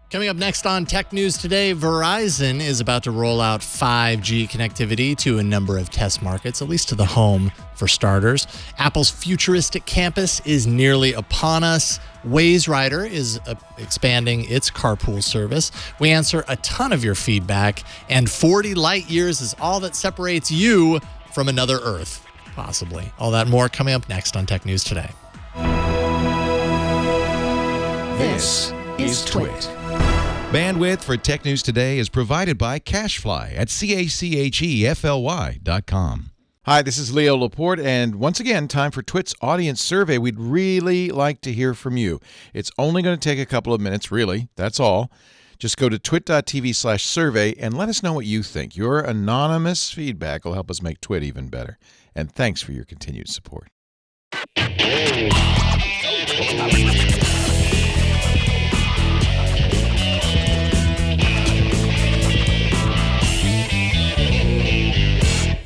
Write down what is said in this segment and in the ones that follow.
Coming up next on Tech News Today, Verizon is about to roll out 5G connectivity to a number of test markets, at least to the home for starters. Apple's futuristic campus is nearly upon us. Waze Rider is expanding its carpool service. We answer a ton of your feedback, and 40 light years is all that separates you from another Earth, possibly. All that and more coming up next on Tech News Today. This is Twit. Bandwidth for Tech News Today is provided by CashFly at CACHEFLY.com. Hi, this is Leo Laporte, and once again, time for Twit's audience survey. We'd really like to hear from you. It's only going to take a couple of minutes, really. That's all. Just go to twit.tv/survey and let us know what you think. Your anonymous feedback will help us make Twit even better. And thanks for your continued support.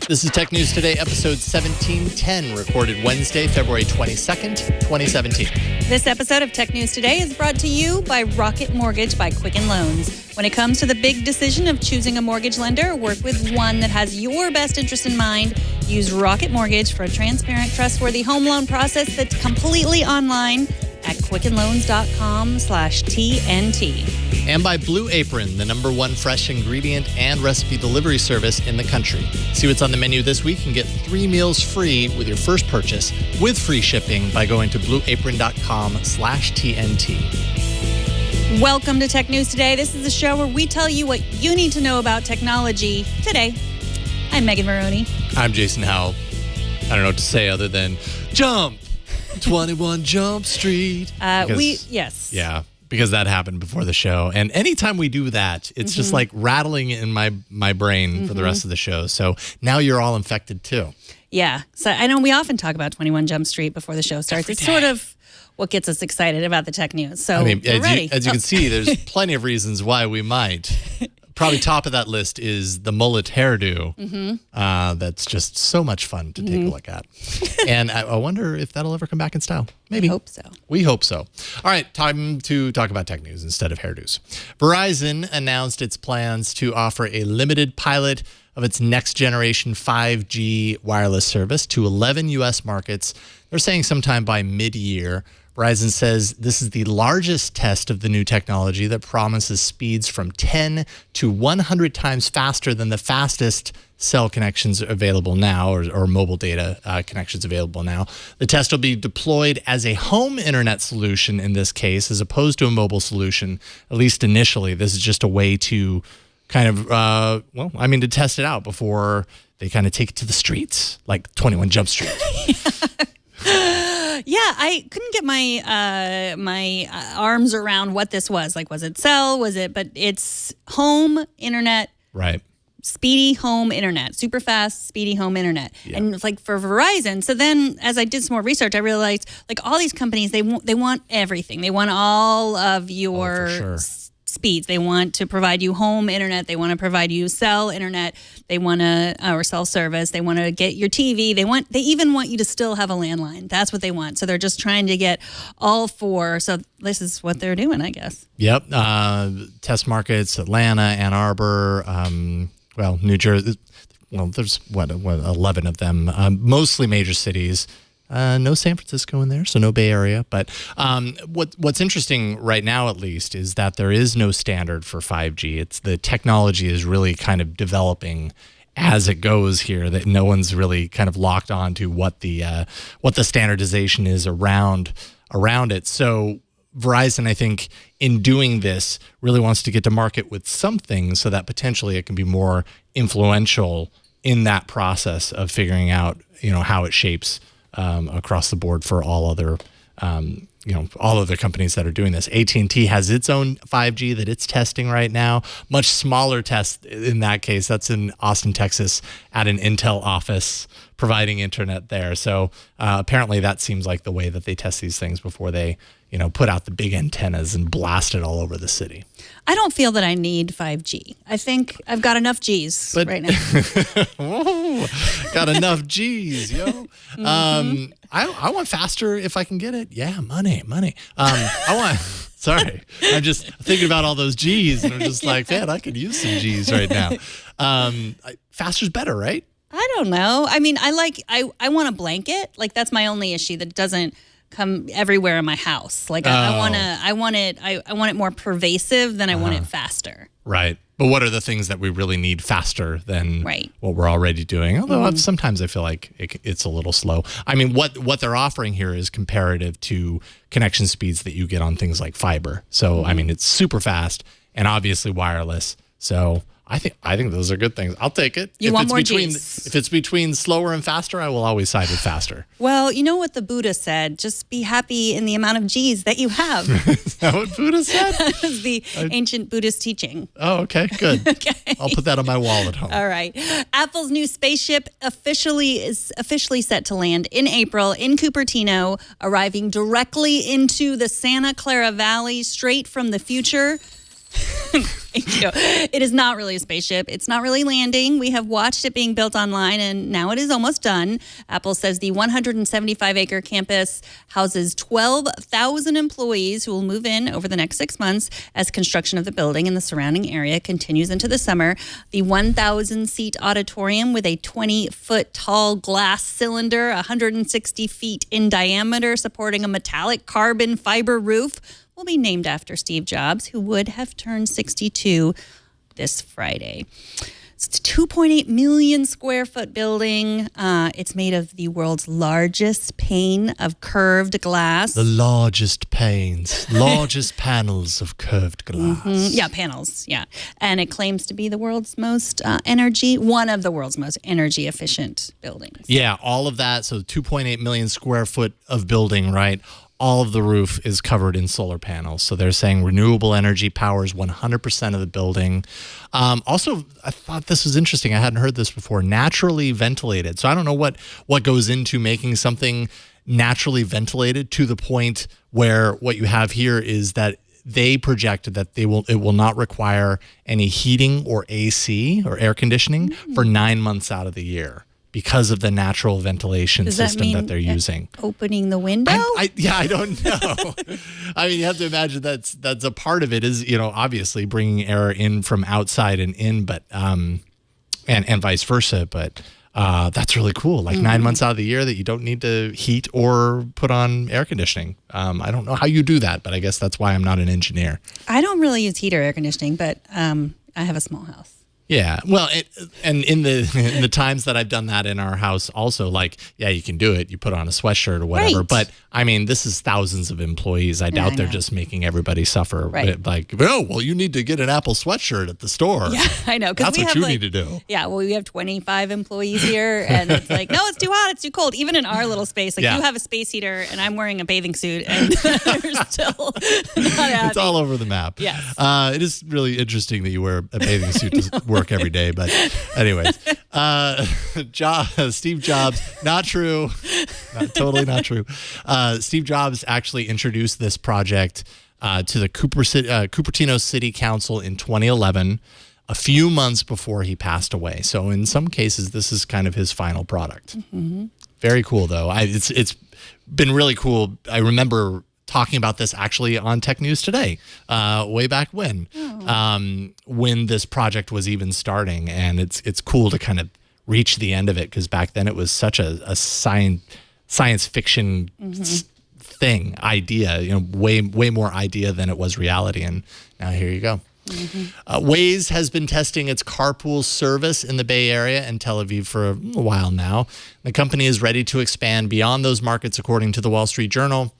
This is Tech News Today, episode 1710, recorded Wednesday, February 22nd, 2017. This episode of Tech News Today is brought to you by Rocket Mortgage by Quicken Loans. When it comes to the big decision of choosing a mortgage lender, work with one that has your best interest in mind. Use Rocket Mortgage for a transparent, trustworthy home loan process that's completely online at quickenloans.com/TNT. And by Blue Apron, the #1 fresh ingredient and recipe delivery service in the country. See what's on the menu this week and get 3 meals free with your first purchase with free shipping by going to blueapron.com/TNT. Welcome to Tech News Today. This is the show where we tell you what you need to know about technology today. I'm Megan Maroney. I'm Jason Howell. I don't know what to say other than jump! 21 Jump Street. Yes. Yeah, because that happened before the show. And anytime we do that, it's just like rattling in my brain for the rest of the show. So now you're all infected too. Yeah. So I know we often talk about 21 Jump Street before the show starts. It's sort of what gets us excited about the tech news. So I mean, ready. as you can see, there's plenty of reasons why we might. Probably top of that list is the mullet hairdo. That's just so much fun to take a look at. And I wonder if that'll ever come back in style. Maybe. I hope so. We hope so. All right, time to talk about tech news instead of hairdos. Verizon announced its plans to offer a limited pilot of its next generation 5G wireless service to 11 U.S. markets. They're saying sometime by mid-year. Verizon says this is the largest test of the new technology that promises speeds from 10 to 100 times faster than the fastest cell connections available now, or mobile data connections available now. The test will be deployed as a home internet solution in this case, as opposed to a mobile solution, at least initially. This is just a way to kind of, to test it out before they kind of take it to the streets, like 21 Jump Street. Yeah, I couldn't get my my arms around what this was. Like, was it cell? Was it? But it's home internet. Right. Speedy home internet, super fast, speedy home internet. Yeah. And it's like for Verizon. So then as I did some more research, I realized like all these companies, they want everything. They want all of your speeds. They want to provide you home internet. They want to provide you cell internet. They want to, or cell service. They want to get your TV. They even want you to still have a landline. That's what they want. So they're just trying to get all four. So this is what they're doing, I guess. Yep. Test markets, Atlanta, Ann Arbor, New Jersey. Well, there's 11 of them, mostly major cities. No San Francisco in there, so no Bay Area. But what's interesting right now, at least, is that there is no standard for 5G. It's the technology is really kind of developing as it goes here. That no one's really kind of locked on to what the standardization is around it. So Verizon, I think, in doing this, really wants to get to market with something so that potentially it can be more influential in that process of figuring out, how it shapes across the board for all other companies that are doing this. AT&T has its own 5G that it's testing right now. Much smaller test in that case. That's in Austin, Texas, at an Intel office providing internet there. So apparently that seems like the way that they test these things before they, put out the big antennas and blast it all over the city. I don't feel that I need 5G. I think I've got enough G's right now. Whoa, got enough G's, yo. I want faster if I can get it. Yeah, money. I want Sorry. I'm just thinking about all those G's, and I'm just like, man, I could use some G's right now. Faster's better, right? I don't know. I mean, I want a blanket. Like, that's my only issue, that it doesn't come everywhere in my house. Like, I want it more pervasive than I want it faster. Right. But what are the things that we really need faster than right. what we're already doing? Although sometimes I feel like it's a little slow. I mean, what they're offering here is comparative to connection speeds that you get on things like fiber. So, I mean, it's super fast and obviously wireless. So I think those are good things. I'll take it. You want more G's. If it's between slower and faster, I will always side with faster. Well, you know what the Buddha said? Just be happy in the amount of G's that you have. Is that what Buddha said? That was the ancient Buddhist teaching. Oh, okay, good. Okay. I'll put that on my wall at home. All right. Apple's new spaceship is officially set to land in April in Cupertino, arriving directly into the Santa Clara Valley, straight from the future. Thank you. It is not really a spaceship. It's not really landing. We have watched it being built online, and now it is almost done. Apple says the 175-acre campus houses 12,000 employees who will move in over the next 6 months as construction of the building and the surrounding area continues into the summer. The 1,000-seat auditorium with a 20-foot tall glass cylinder, 160 feet in diameter, supporting a metallic carbon fiber roof, will be named after Steve Jobs, who would have turned 62 this Friday. So it's a 2.8 million square foot building. It's made of the world's largest pane of curved glass. The largest largest panels of curved glass. Yeah, panels. Yeah. And it claims to be the world's most one of the world's most energy efficient buildings. Yeah, all of that. So 2.8 million square foot of building, right? All of the roof is covered in solar panels. So they're saying renewable energy powers 100% of the building. Also, I thought this was interesting. I hadn't heard this before. Naturally ventilated. So I don't know what goes into making something naturally ventilated to the point where what you have here is that they projected that it will not require any heating or AC or air conditioning for 9 months out of the year, because of the natural ventilation system that they're using. Opening the window? I don't know. I mean, you have to imagine that's a part of it is, obviously bringing air in from outside and in, but and vice versa. But that's really cool. Like 9 months out of the year that you don't need to heat or put on air conditioning. I don't know how you do that, but I guess that's why I'm not an engineer. I don't really use heat or air conditioning, but I have a small house. Yeah, well, and in the times that I've done that in our house also, like, yeah, you can do it. You put on a sweatshirt or whatever. Right. But, I mean, this is thousands of employees. I doubt they're just making everybody suffer. Right. Like, oh, well, you need to get an Apple sweatshirt at the store. Yeah, I know. That's what you need to do. Yeah, well, we have 25 employees here, and it's like, no, it's too hot, it's too cold. Even in our little space, like you have a space heater, and I'm wearing a bathing suit, and they're still not happy. It's all over the map. Yes. It is really interesting that you wear a bathing suit to work every day. But anyways, Steve Jobs, not true. Totally not true. Steve Jobs actually introduced this project to the Cupertino City Council in 2011, a few months before he passed away. So in some cases, this is kind of his final product. Very cool, though. It's been really cool. I remember talking about this actually on Tech News Today, way back when this project was even starting. And it's cool to kind of reach the end of it, because back then it was such a science fiction idea, way more idea than it was reality. And now here you go. Waze has been testing its carpool service in the Bay Area and Tel Aviv for a while now. The company is ready to expand beyond those markets, according to the Wall Street Journal.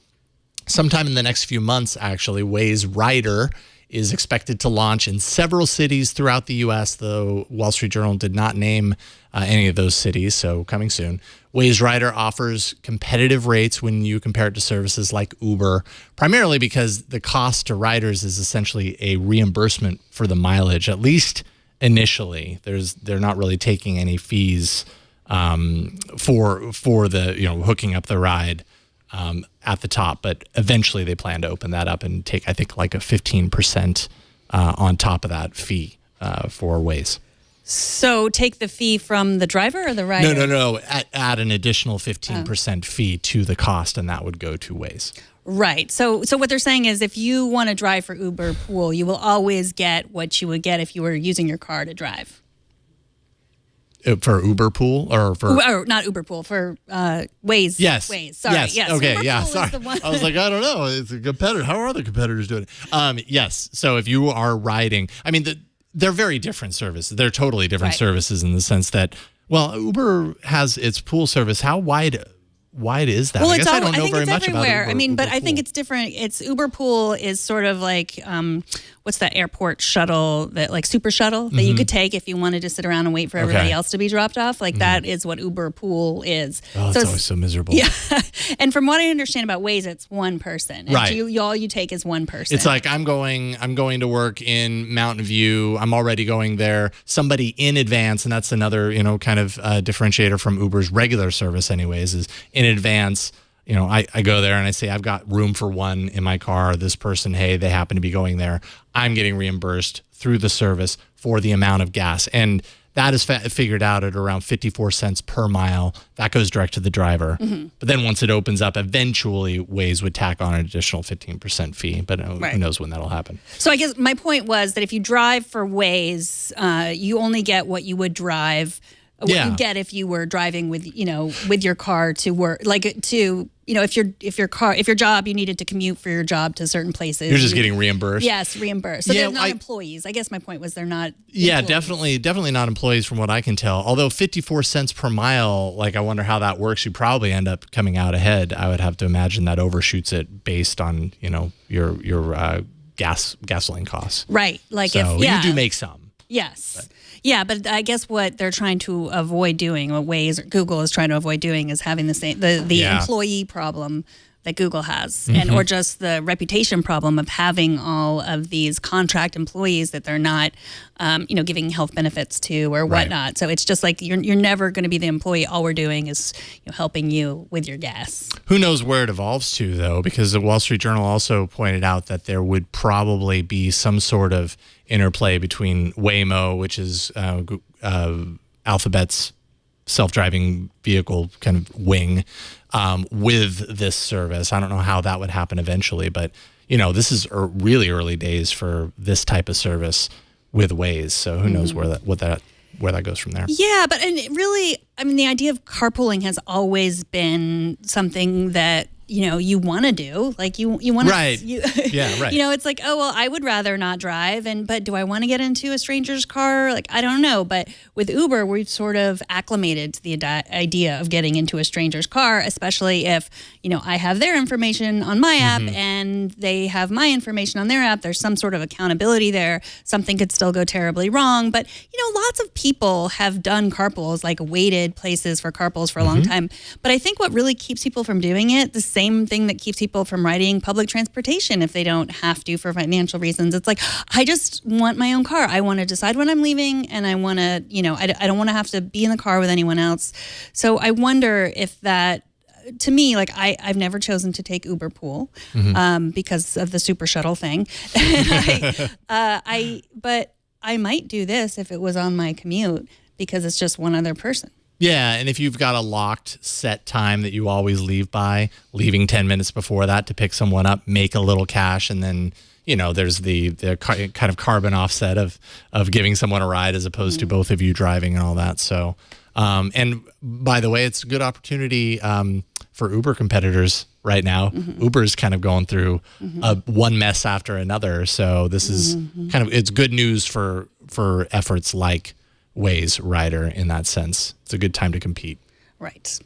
Sometime in the next few months, actually, Waze Rider is expected to launch in several cities throughout the U.S., though Wall Street Journal did not name any of those cities, so coming soon. Waze Rider offers competitive rates when you compare it to services like Uber, primarily because the cost to riders is essentially a reimbursement for the mileage, at least initially. They're not really taking any fees for the hooking up the ride at the top, but eventually they plan to open that up and take, I think, like a 15% on top of that fee for Waze. So take the fee from the driver or the rider? No. Add an additional 15% fee to the cost, and that would go to Waze. Right. So what they're saying is if you want to drive for Uber Pool, you will always get what you would get if you were using your car to drive. For Uber Pool or not Uber Pool, for Waze. Yes. Waze. Sorry. Yes. Okay. Uber Yeah. Pool Sorry. is the one. I was like, I don't know. It's a competitor. How are other competitors doing it? Yes. So if you are riding, I mean, they're very different services. They're totally different services in the sense that, well, Uber has its pool service. How wide is that? Well, I guess I don't know think very it's much everywhere. about Uber, but Uber I think Pool. it's different. It's Uber Pool is sort of like what's that airport shuttle, that like super shuttle that you could take if you wanted to sit around and wait for everybody else to be dropped off. Like that is what Uber Pool is. Oh, it's always so miserable. Yeah. And from what I understand about Waze, it's one person. And Right. all you take is one person. It's like I'm going to work in Mountain View. I'm already going there. Somebody in advance, and that's another, kind of differentiator from Uber's regular service anyways, is in advance. I go there and I say, I've got room for one in my car. This person, hey, they happen to be going there. I'm getting reimbursed through the service for the amount of gas. And that is figured out at around 54 cents per mile. That goes direct to the driver. Mm-hmm. But then once it opens up, eventually Waze would tack on an additional 15% fee. But who knows when that'll happen. So I guess my point was that if you drive for Waze, you only get what you would drive. What you get if you were driving with your car to work, like to if your job, you needed to commute for your job to certain places. You're just getting reimbursed. Yes, reimbursed. So they're not employees. I guess my point was they're not. Yeah, employees. definitely not employees from what I can tell. Although 54 cents per mile, like I wonder how that works. You probably end up coming out ahead. I would have to imagine that overshoots it based on your gasoline costs. Right. Like so you do make some. Yes. But. Yeah, but I guess what they're trying to avoid doing, what Waze or Google is trying to avoid doing, is having the employee problem that Google has, or just the reputation problem of having all of these contract employees that they're not, giving health benefits to or whatnot. Right. So it's just like you're never going to be the employee. All we're doing is helping you with your gas. Who knows where it evolves to, though? Because the Wall Street Journal also pointed out that there would probably be some sort of interplay between Waymo, which is Alphabet's self-driving vehicle kind of wing, with this service. I don't know how that would happen eventually, but this is really early days for this type of service with Waze. So who knows where that goes from there. Yeah, but the idea of carpooling has always been something that you want to do, like you want to, right? Yeah, right. It's like, oh well, I would rather not drive, but do I want to get into a stranger's car? Like, I don't know. But with Uber, we've sort of acclimated to the idea of getting into a stranger's car, especially if I have their information on my app and they have my information on their app. There's some sort of accountability there. Something could still go terribly wrong, but lots of people have done carpools, like waited places for carpools for a long time. But I think what really keeps people from doing it, the same thing that keeps people from riding public transportation if they don't have to for financial reasons. It's like, I just want my own car. I want to decide when I'm leaving, and I want to, I don't want to have to be in the car with anyone else. So I wonder if that, to me, like I've never chosen to take Uber Pool because of the super shuttle thing. But I might do this if it was on my commute because it's just one other person. Yeah, and if you've got a locked set time that you always leave by, leaving 10 minutes before that to pick someone up, make a little cash, and then there's the kind of carbon offset of giving someone a ride as opposed to both of you driving and all that. So, and by the way, it's a good opportunity for Uber competitors right now. Uber's kind of going through one mess after another. So this is it's good news for efforts like Waze Rider in that sense. It's a good time to compete. Right.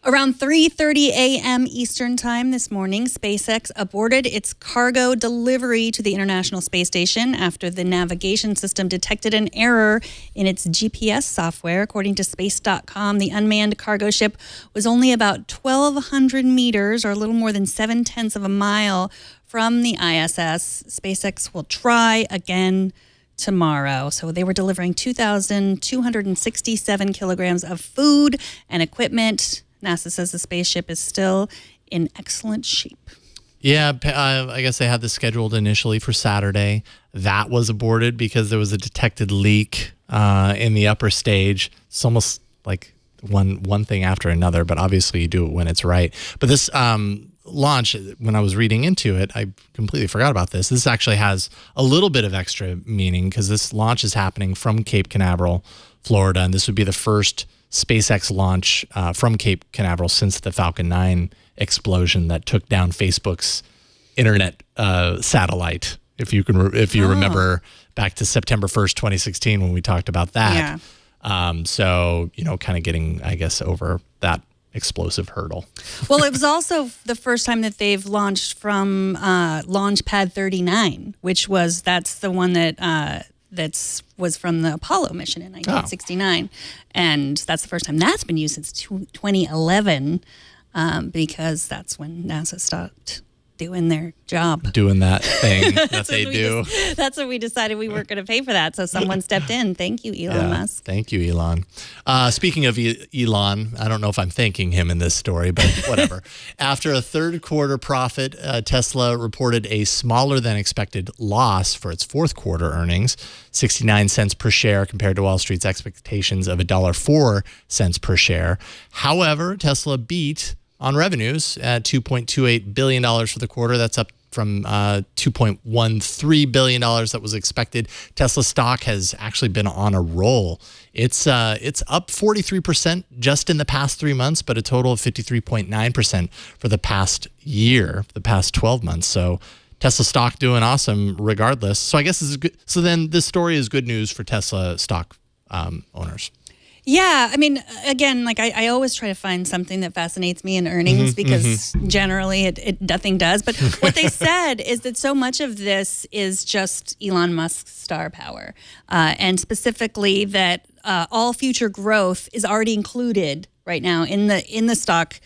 Around 3:30 a.m. Eastern Time this morning, SpaceX aborted its cargo delivery to the International Space Station after the navigation system detected an error in its GPS software. According to Space.com, the unmanned cargo ship was only about 1,200 meters, or a little more than 0.7 of a mile, from the ISS. SpaceX will try again tomorrow. So they were delivering 2,267 kilograms of food and equipment. NASA says the spaceship is still in excellent shape. Yeah, I guess they had this scheduled initially for Saturday. That was aborted because there was a detected leak in the upper stage. It's almost like one thing after another, but obviously you do it when it's right. But this launch, when I was reading into it, I completely forgot about this. This actually has a little bit of extra meaning because this launch is happening from Cape Canaveral, Florida, and this would be the first SpaceX launch from Cape Canaveral since the Falcon 9 explosion that took down Facebook's internet satellite. If you remember back to September 1st, 2016, when we talked about that. Yeah. So, kind of getting, I guess, over that explosive hurdle. Well, it was also the first time that they've launched from Launch Pad 39, that's the one that was from the Apollo mission in 1969. And that's the first time that's been used since 2011 because that's when NASA stopped doing their job. Doing that thing that they do. That's when we decided we weren't going to pay for that. So someone stepped in. Thank you, Elon Musk. Thank you, Elon. Speaking of Elon, I don't know if I'm thanking him in this story, but whatever. After a third quarter profit, Tesla reported a smaller than expected loss for its fourth quarter earnings, 69 cents per share compared to Wall Street's expectations of $1.04 per share. However, Tesla beat on revenues at $2.28 billion for the quarter. That's up from $2.13 billion that was expected. Tesla stock has actually been on a roll. It's up 43% just in the past 3 months, but a total of 53.9% for the past year, the past 12 months. So Tesla stock doing awesome regardless. So I guess this is good. So then this story is good news for Tesla stock owners. Yeah, I mean, again, like I always try to find something that fascinates me in earnings because generally it nothing does. But what they said is that so much of this is just Elon Musk's star power, and specifically that all future growth is already included right now in the stock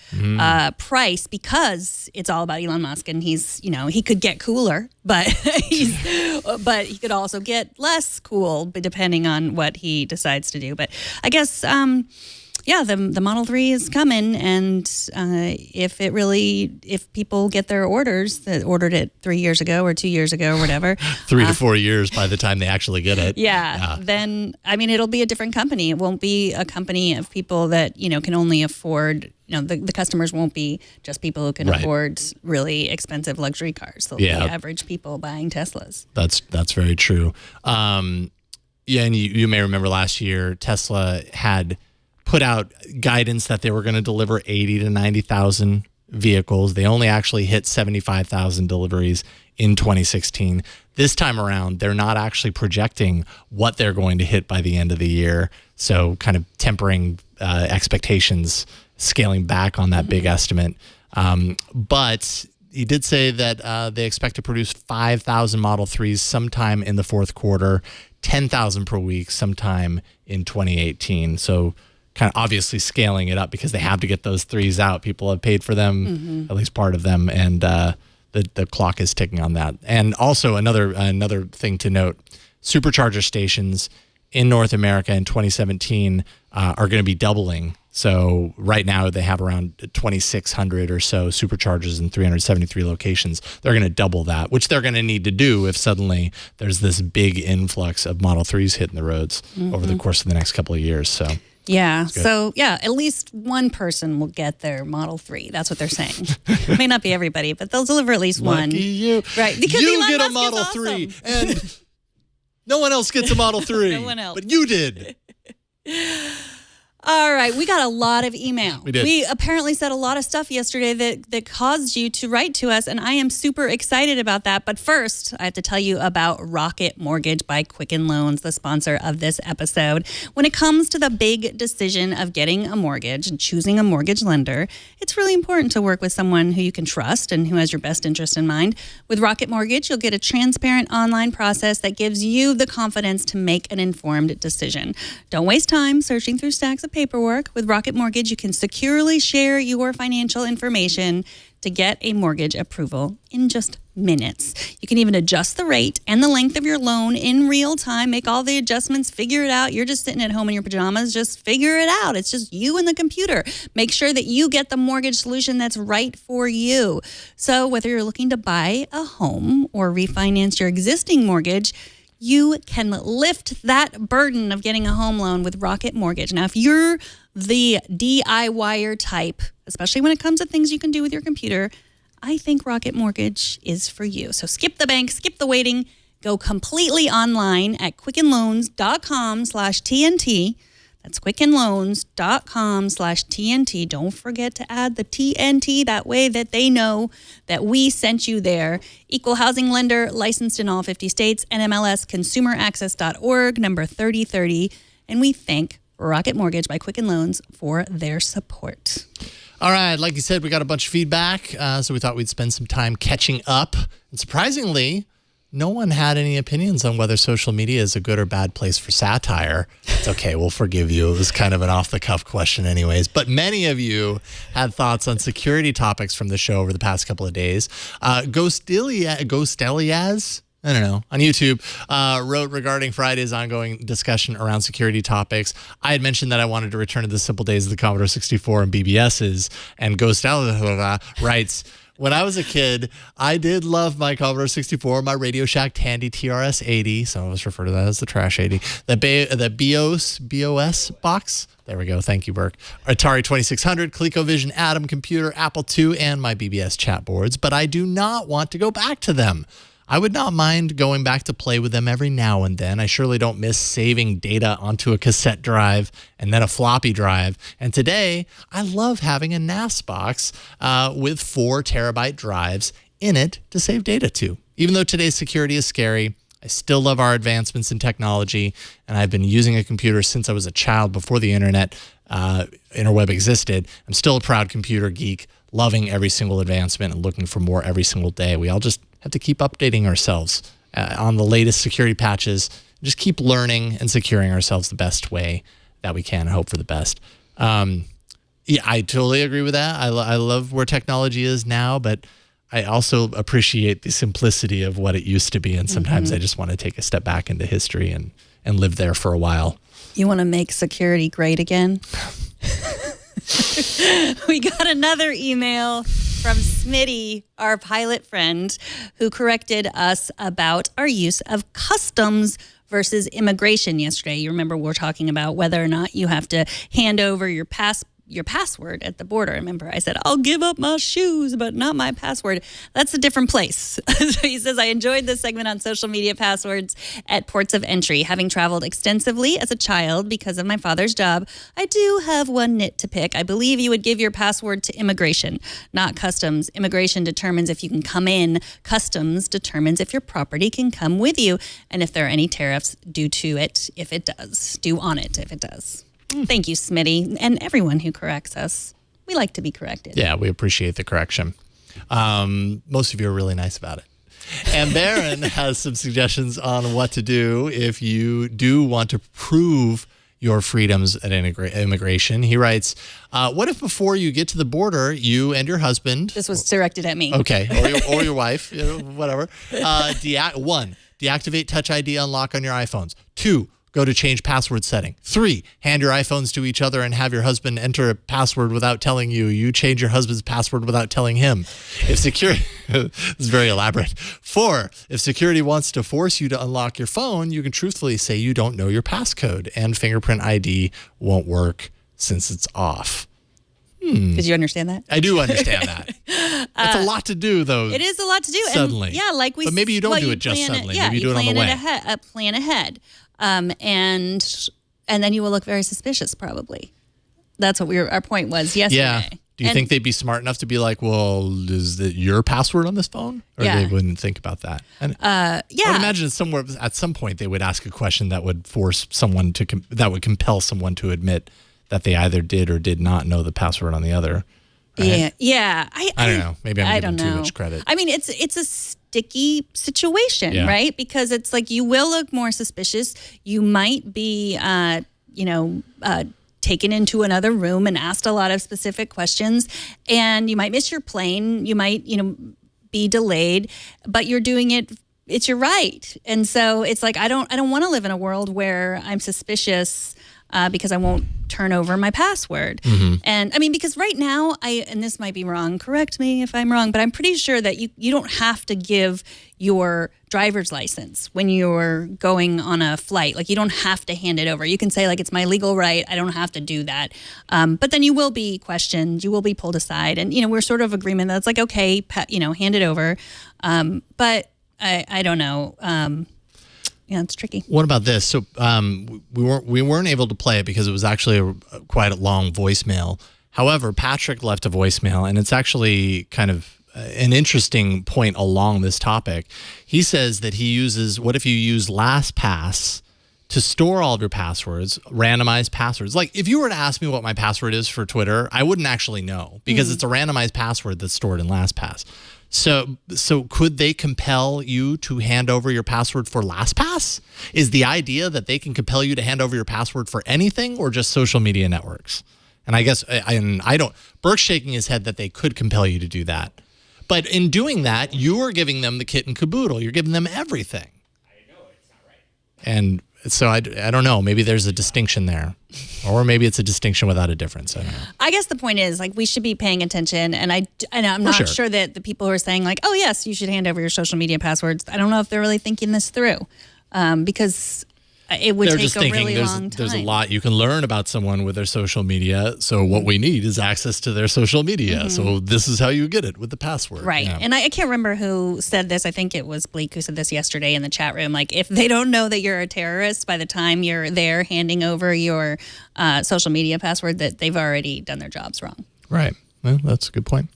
price because it's all about Elon Musk, and he's he could get cooler, but he could also get less cool depending on what he decides to do. But I guess the Model 3 is coming, and if people get their orders that ordered it 3 years ago or 2 years ago or whatever, 3 to 4 years by the time they actually get it. Then I mean it'll be a different company. It won't be a company of people that can only afford. The customers won't be just people who can afford really expensive luxury cars. They'll be average people buying Teslas. That's very true. And you may remember last year Tesla had put out guidance that they were going to deliver 80 to 90,000 vehicles. They only actually hit 75,000 deliveries in 2016. This time around, they're not actually projecting what they're going to hit by the end of the year. So kind of tempering expectations, scaling back on that big estimate. But he did say that they expect to produce 5,000 Model 3s sometime in the fourth quarter, 10,000 per week sometime in 2018. So kind of obviously scaling it up because they have to get those 3s out. People have paid for them, at least part of them, and the clock is ticking on that. And also another thing to note, supercharger stations in North America in 2017 are going to be doubling. So right now they have around 2,600 or so superchargers in 373 locations. They're going to double that, which they're going to need to do if suddenly there's this big influx of Model 3s hitting the roads over the course of the next couple of years. So. Yeah. So, at least one person will get their Model 3. That's what they're saying. It may not be everybody, but they'll deliver at least one. Lucky you. Right. Because you Elon get Musk a Model is awesome. 3, and no one else gets a Model 3. No one else. But you did. All right, we got a lot of email. We did. We apparently said a lot of stuff yesterday that caused you to write to us, and I am super excited about that. But first, I have to tell you about Rocket Mortgage by Quicken Loans, the sponsor of this episode. When it comes to the big decision of getting a mortgage and choosing a mortgage lender, it's really important to work with someone who you can trust and who has your best interest in mind. With Rocket Mortgage, you'll get a transparent online process that gives you the confidence to make an informed decision. Don't waste time searching through stacks of paperwork. With Rocket Mortgage, you can securely share your financial information to get a mortgage approval in just minutes. You can even adjust the rate and the length of your loan in real time, make all the adjustments, figure it out. You're just sitting at home in your pajamas, just figure it out. It's just you and the computer. Make sure that you get the mortgage solution that's right for you. So whether you're looking to buy a home or refinance your existing mortgage, you can lift that burden of getting a home loan with Rocket Mortgage. Now, if you're the DIYer type, especially when it comes to things you can do with your computer, I think Rocket Mortgage is for you. So skip the bank, skip the waiting, go completely online at quickenloans.com/TNT. That's quickenloans.com/TNT. Don't forget to add the TNT. That way that they know that we sent you there. Equal housing lender, licensed in all 50 states, NMLS consumeraccess.org, number 3030. And we thank Rocket Mortgage by Quicken Loans for their support. All right, like you said, we got a bunch of feedback, so we thought we'd spend some time catching up. And surprisingly, no one had any opinions on whether social media is a good or bad place for satire. It's okay, we'll forgive you. It was kind of an off-the-cuff question anyways. But many of you had thoughts on security topics from the show over the past couple of days. Ghostelias, I don't know, on YouTube, wrote regarding Friday's ongoing discussion around security topics. I had mentioned that I wanted to return to the simple days of the Commodore 64 and BBSs, and Ghostelias writes, when I was a kid, I did love my Commodore 64, my Radio Shack Tandy TRS-80. Some of us refer to that as the Trash 80. The BOS box. There we go. Thank you, Burke. Atari 2600, ColecoVision, Atom Computer, Apple II, and my BBS chat boards. But I do not want to go back to them. I would not mind going back to play with them every now and then. I surely don't miss saving data onto a cassette drive and then a floppy drive. And today, I love having a NAS box with 4 terabyte drives in it to save data to. Even though today's security is scary, I still love our advancements in technology, and I've been using a computer since I was a child before the interweb existed. I'm still a proud computer geek, loving every single advancement and looking for more every single day. We all just have to keep updating ourselves on the latest security patches, just keep learning and securing ourselves the best way that we can and hope for the best. Yeah, I totally agree with that. I love where technology is now, but I also appreciate the simplicity of what it used to be. And sometimes I just want to take a step back into history and live there for a while. You want to make security great again? We got another email from Smitty, our pilot friend, who corrected us about our use of customs versus immigration yesterday. You remember we were talking about whether or not you have to hand over your password at the border. Remember, I said, I'll give up my shoes, but not my password. That's a different place. So he says, I enjoyed this segment on social media passwords at ports of entry. Having traveled extensively as a child because of my father's job, I do have one nit to pick. I believe you would give your password to immigration, not customs. Immigration determines if you can come in. Customs determines if your property can come with you and if there are any tariffs due to it, if it does, due on it, if it does. Thank you, Smitty, and everyone who corrects us. We like to be corrected. Yeah, we appreciate the correction. Most of you are really nice about it. And Barron has some suggestions on what to do if you do want to prove your freedoms at immigration. He writes, what if before you get to the border, you and your husband... This was directed at me. Okay, or your wife, whatever. Deactivate Touch ID unlock on your iPhones. 2, go to change password setting. 3, hand your iPhones to each other and have your husband enter a password without telling you. You change your husband's password without telling him. If security, this is very elaborate. 4, if security wants to force you to unlock your phone, you can truthfully say you don't know your passcode and fingerprint ID won't work since it's off. Did you understand that? I do understand that. It's a lot to do, though. It is a lot to do. Suddenly. And yeah, like we. But maybe you don't do it just suddenly. Maybe you do it on the way. Plan ahead. And then you will look very suspicious, probably. That's what our point was yesterday. Yeah. Do you think they'd be smart enough to be like, well, is it your password on this phone? Or they wouldn't think about that? And I would imagine somewhere at some point they would ask a question that would force someone that would compel someone to admit that they either did or did not know the password on the other. Right? Yeah. I don't know. Maybe I'm giving too much credit. I mean, it's a sticky situation, right? Because it's like you will look more suspicious. You might be, taken into another room and asked a lot of specific questions, and you might miss your plane. You might, be delayed, but you're doing it. It's your right, and so it's like I don't want to live in a world where I'm suspicious because I won't turn over my password. And I mean, because right now, and this might be wrong, correct me if I'm wrong, but I'm pretty sure that you don't have to give your driver's license when you're going on a flight. Like, you don't have to hand it over. You can say, like, it's my legal right. I don't have to do that. But then you will be questioned. You will be pulled aside. And, we're sort of agreement that's like, okay, hand it over. But I don't know. Yeah, it's tricky. What about this? So we weren't able to play it because it was actually quite a long voicemail. However, Patrick left a voicemail, and it's actually kind of an interesting point along this topic. He says that what if you use LastPass to store all of your passwords, randomized passwords? Like, if you were to ask me what my password is for Twitter, I wouldn't actually know because it's a randomized password that's stored in LastPass. So could they compel you to hand over your password for LastPass? Is the idea that they can compel you to hand over your password for anything or just social media networks? And I guess, Burke's shaking his head that they could compel you to do that. But in doing that, you are giving them the kit and caboodle. You're giving them everything. I know, it's not right. And so I don't know. Maybe there's a distinction there. Or maybe it's a distinction without a difference. I don't know. I guess the point is, like, we should be paying attention. And I'm not sure that the people who are saying, like, oh, yes, you should hand over your social media passwords, I don't know if they're really thinking this through. Because it would take a really long time. There's a lot you can learn about someone with their social media. So what we need is access to their social media. So this is how you get it, with the password. Right. Yeah. And I can't remember who said this. I think it was Bleak who said this yesterday in the chat room. Like, if they don't know that you're a terrorist by the time you're there handing over your social media password, that they've already done their jobs wrong. Right. Well, that's a good point.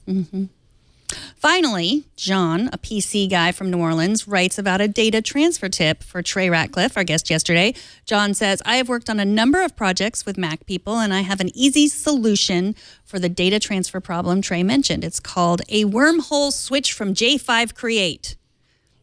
Finally, John, a PC guy from New Orleans, writes about a data transfer tip for Trey Ratcliffe, our guest yesterday. John says, I have worked on a number of projects with Mac people, and I have an easy solution for the data transfer problem Trey mentioned. It's called a wormhole switch from J5 Create.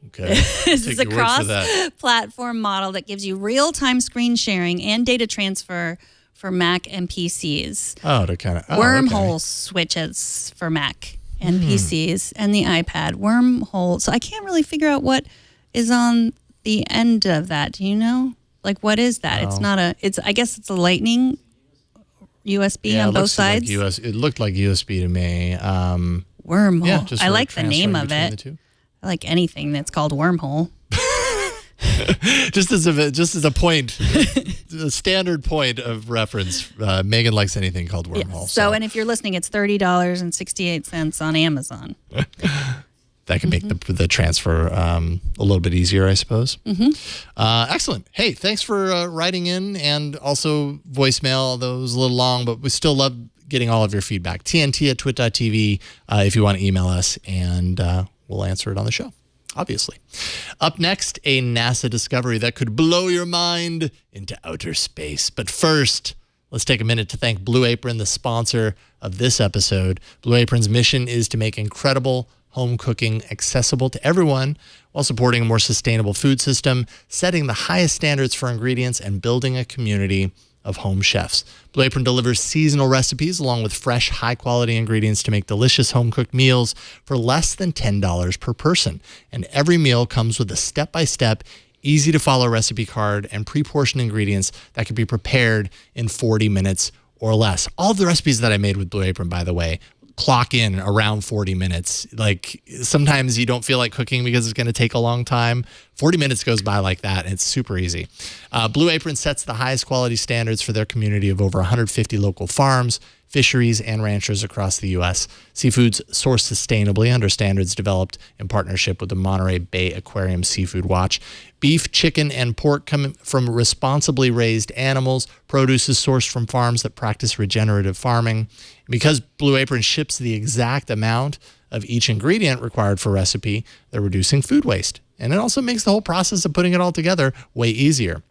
Okay. This is a cross-platform model that gives you real-time screen sharing and data transfer for Mac and PCs. Wormhole switches for Mac and PCs and the iPad. Wormhole. So I can't really figure out what is on the end of that. Do you know? Like, what is that? It's not I guess it's a Lightning USB on both sides. It looked like USB to me. Wormhole. Yeah, I like the name of it. I like anything that's called wormhole. just as a point, a standard point of reference, Megan likes anything called wormhole. Yes. So, and if you're listening, it's $30.68 on Amazon. That can make the transfer a little bit easier, I suppose. Excellent. Hey, thanks for writing in, and also voicemail. That was a little long, but we still love getting all of your feedback. TNT@twit.tv if you want to email us, and we'll answer it on the show. Obviously. Up next, a NASA discovery that could blow your mind into outer space. But first, let's take a minute to thank Blue Apron, the sponsor of this episode. Blue Apron's mission is to make incredible home cooking accessible to everyone while supporting a more sustainable food system, setting the highest standards for ingredients, and building a community of home chefs. Blue Apron delivers seasonal recipes along with fresh, high-quality ingredients to make delicious home-cooked meals for less than $10 per person. And every meal comes with a step-by-step, easy-to-follow recipe card and pre-portioned ingredients that can be prepared in 40 minutes or less. All of the recipes that I made with Blue Apron, by the way, clock in around 40 minutes. Like, sometimes you don't feel like cooking because it's going to take a long time. 40 minutes goes by like that, and it's super easy. Blue Apron sets the highest quality standards for their community of over 150 local farms, fisheries, and ranchers across the U.S. Seafoods sourced sustainably under standards developed in partnership with the Monterey Bay Aquarium Seafood Watch. Beef, chicken, and pork come from responsibly raised animals. Produce is sourced from farms that practice regenerative farming. Because Blue Apron ships the exact amount of each ingredient required for a recipe, they're reducing food waste. And it also makes the whole process of putting it all together way easier.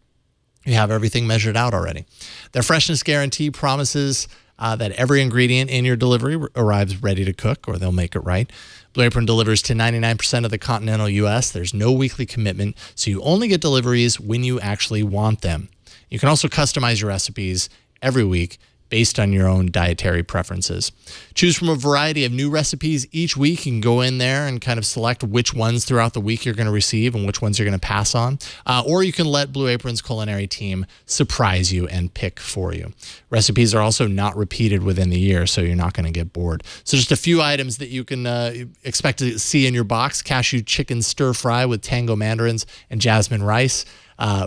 You have everything measured out already. Their freshness guarantee promises that every ingredient in your delivery arrives ready to cook, or they'll make it right. Blue Apron delivers to 99% of the continental U.S. There's no weekly commitment, so you only get deliveries when you actually want them. You can also customize your recipes every week based on your own dietary preferences. Choose from a variety of new recipes each week. You can go in there and kind of select which ones throughout the week you're going to receive and which ones you're going to pass on. Or you can let Blue Apron's culinary team surprise you and pick for you. Recipes are also not repeated within the year, so you're not going to get bored. So just a few items that you can expect to see in your box: cashew chicken stir fry with tango mandarins and jasmine rice.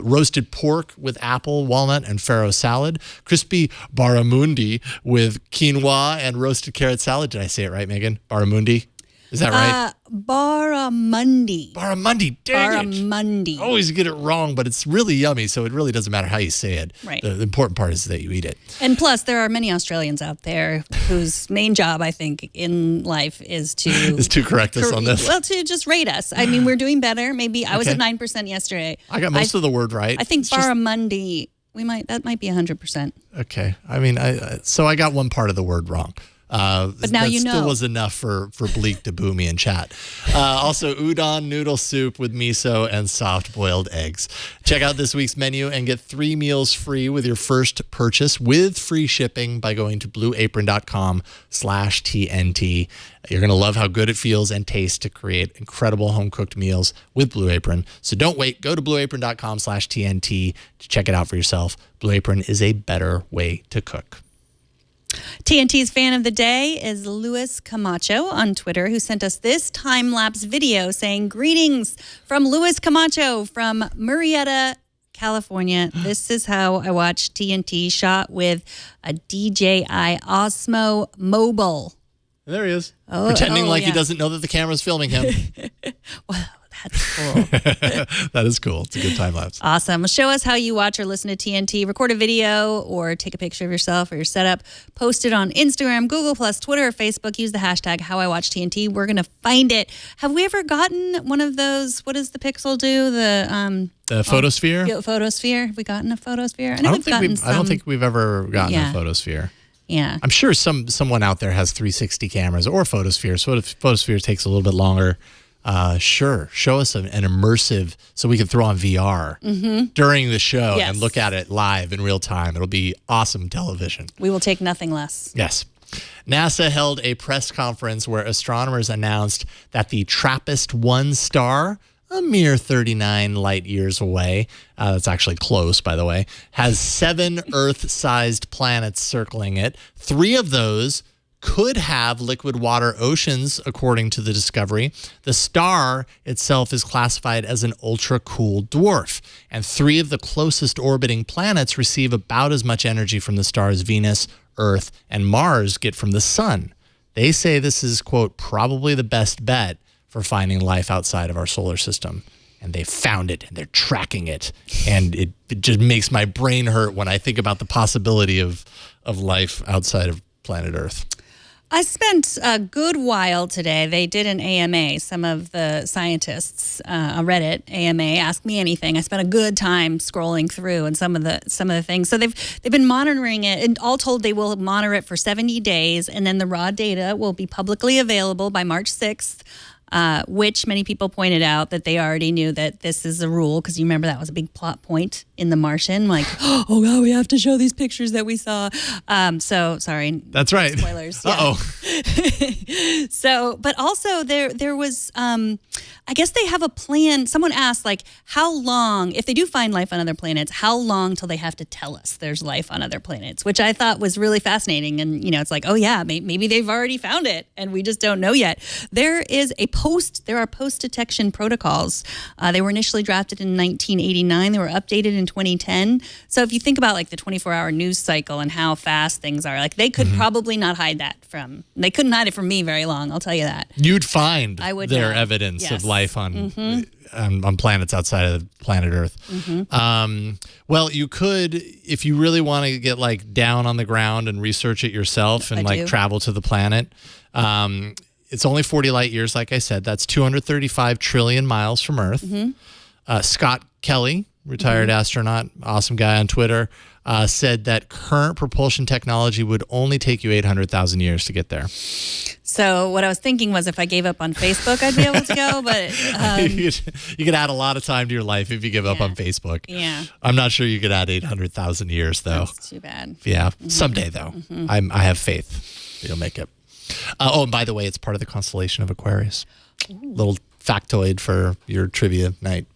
Roasted pork with apple, walnut, and farro salad. Crispy barramundi with quinoa and roasted carrot salad. Did I say it right, Megan? Barramundi? Is that right? Barramundi. Barramundi. Dang Barramundi. it. I always get it wrong, but it's really yummy, so it really doesn't matter how you say it. Right. The important part is that you eat it. And plus, there are many Australians out there whose main job, I think, in life is to correct us on this. Well, to just rate us. I mean, we're doing better. Maybe I was at 9% yesterday. I got most of the word right. I think barramundi. That might be 100%. Okay. I mean, so I got one part of the word wrong. But now that you know. still was enough for Bleak to boo me in chat. Also, udon noodle soup with miso and soft boiled eggs. Check out this week's menu and get 3 meals free with your first purchase with free shipping by going to blueapron.com/TNT. You're going to love how good it feels and tastes to create incredible home-cooked meals with Blue Apron. So don't wait. Go to blueapron.com/TNT to check it out for yourself. Blue Apron is a better way to cook. TNT's fan of the day is Luis Camacho on Twitter, who sent us this time-lapse video saying, "Greetings from Luis Camacho from Murrieta, California. This is how I watch TNT, shot with a DJI Osmo Mobile." There he is. Pretending like he doesn't know that the camera's filming him. Well, that's cool. That is cool. It's a good time lapse. Awesome. Show us how you watch or listen to TNT. Record a video or take a picture of yourself or your setup. Post it on Instagram, Google+, Twitter, or Facebook. Use the hashtag HowIWatchTNT. We're going to find it. Have we ever gotten one of those? What does the Pixel do? The photosphere? Photosphere. Have we gotten a photosphere? I don't think we've ever gotten a photosphere. Yeah. I'm sure someone out there has 360 cameras or photosphere. So if photosphere takes a little bit longer, sure. Show us an immersive so we can throw on VR during the show and look at it live in real time. It'll be awesome television. We will take nothing less. Yes. NASA held a press conference where astronomers announced that the TRAPPIST-1 star, a mere 39 light years away, that's actually close, by the way, has 7 Earth-sized planets circling it. 3 of those could have liquid water oceans, according to the discovery. The star itself is classified as an ultra-cool dwarf, and 3 of the closest orbiting planets receive about as much energy from the star as Venus, Earth, and Mars get from the sun. They say this is, quote, probably the best bet for finding life outside of our solar system. And they found it, and they're tracking it. And it just makes my brain hurt when I think about the possibility of life outside of planet Earth. I spent a good while today. They did an AMA. Some of the scientists on Reddit AMA Ask Me Anything. I spent a good time scrolling through and some of the things. So they've been monitoring it, and all told they will monitor it for 70 days, and then the raw data will be publicly available by March 6th. Which many people pointed out that they already knew that this is a rule, because you remember that was a big plot point in The Martian. Like, oh God, we have to show these pictures that we saw. So sorry. That's right. Spoilers. Yeah. Uh-oh. So, but also there was, I guess they have a plan. Someone asked, like, how long, if they do find life on other planets, how long till they have to tell us there's life on other planets, which I thought was really fascinating. And, it's like, oh yeah, maybe they've already found it and we just don't know yet. There are post-detection protocols. They were initially drafted in 1989. They were updated in 2010. So if you think about like the 24-hour news cycle and how fast things are, like they could probably not hide that they couldn't hide it from me very long. I'll tell you that. You'd find their evidence of life on planets outside of planet Earth. Well, you could, if you really want to get like down on the ground and research it yourself and travel to the planet. It's only 40 light years, like I said. That's 235 trillion miles from Earth. Scott Kelly, retired astronaut, awesome guy on Twitter, said that current propulsion technology would only take you 800,000 years to get there. So what I was thinking was if I gave up on Facebook, I'd be able to go. But you could add a lot of time to your life if you give up on Facebook. Yeah. I'm not sure you could add 800,000 years, though. That's too bad. Yeah. Someday, though. I have faith you'll make it. And by the way, it's part of the constellation of Aquarius. Little factoid for your trivia night.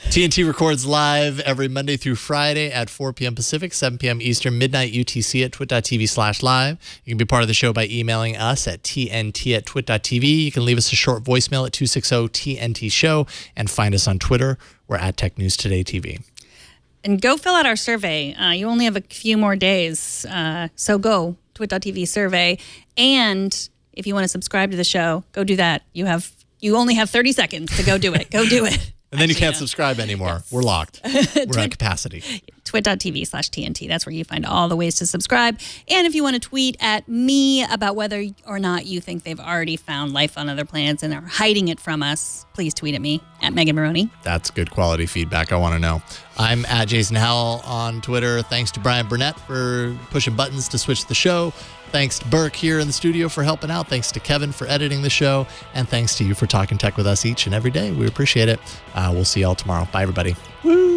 TNT records live every Monday through Friday at 4 p.m. Pacific, 7 p.m. Eastern, midnight UTC at twit.tv/live. You can be part of the show by emailing us at tnt@twit.tv. You can leave us a short voicemail at 260-TNT-SHOW and find us on Twitter. We're at Tech News Today TV. And go fill out our survey. You only have a few more days, so go twit.tv survey. And if you want to subscribe to the show, go do that. You only have 30 seconds to go do it. Go do it. And then you can't subscribe anymore. Yes. We're locked. We're at capacity. Twit.tv/TNT. That's where you find all the ways to subscribe. And if you want to tweet at me about whether or not you think they've already found life on other planets and are hiding it from us, please tweet at me at Megan Maroney. That's good quality feedback. I want to know. I'm at Jason Howell on Twitter. Thanks to Brian Burnett for pushing buttons to switch the show. Thanks to Burke here in the studio for helping out. Thanks to Kevin for editing the show. And thanks to you for talking tech with us each and every day. We appreciate it. We'll see y'all tomorrow. Bye, everybody. Woo!